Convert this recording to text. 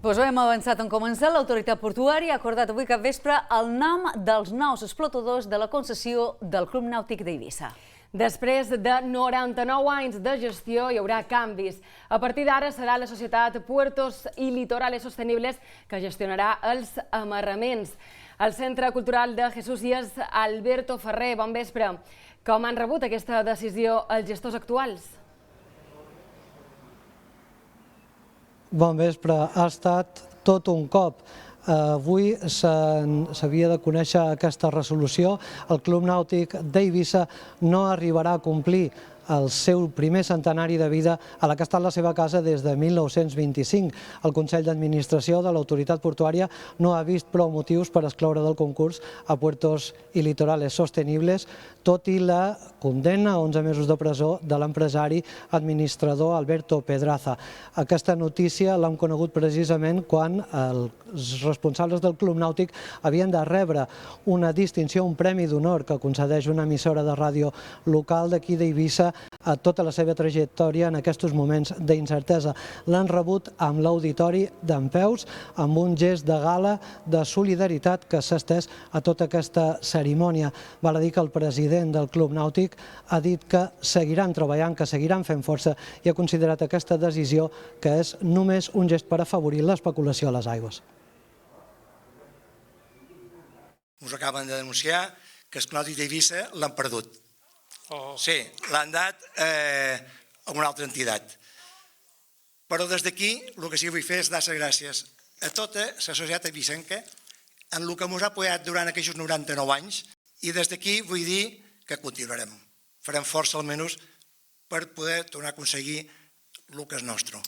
Doncs ho hem avançat en començar. L'autoritat portuària ha acordat avui cap vespre el nom dels nous explotadors de la concessió del Club Nàutic d'Eivissa. Després de 99 anys de gestió hi haurà canvis. A partir d'ara serà la societat Puertos i Litorales Sostenibles que gestionarà els amarraments. El Centre Cultural de Jesús i és Alberto Ferrer. Bon vespre. Com han rebut aquesta decisió els gestors actuals? Bon vespre. Ha estat tot un cop. Avui s'havia de conèixer aquesta resolució. El Club Nàutic d'Eivissa no arribarà a complir el seu primer centenari de vida a la que ha estat la seva casa des de 1925. El Consell d'Administració de l'Autoritat Portuària no ha vist prou motius per excloure del concurs a Puertos i Litorales Sostenibles, tot i la condemna a 11 mesos de presó de l'empresari administrador Alberto Pedraza. Aquesta notícia l'hem conegut precisament quan els responsables del Club Nàutic havien de rebre una distinció, un premi d'honor que concedeix una emissora de ràdio local d'aquí d'Eivissa a tota la seva trajectòria en aquests moments d'incertesa. L'han rebut amb l'auditori dempeus, amb un gest de gala de solidaritat que s'ha estès a tota aquesta cerimònia. Val a dir que el president del Club Nàutic ha dit que seguiran treballant, que seguiran fent força i ha considerat aquesta decisió que és només un gest per afavorir l'especulació a les aigües. Us acaben de denunciar que el Club Nàutic d'Eivissa l'han perdut. Sí, l'han dat a una altra entitat. Però des d'aquí el que sí que vull fer és dar les gràcies a tota la societat eivissenca en el que ens ha apoyat durant aquests 99 anys i des d'aquí vull dir que continuarem. Farem força almenys per poder tornar a aconseguir el que és nostre.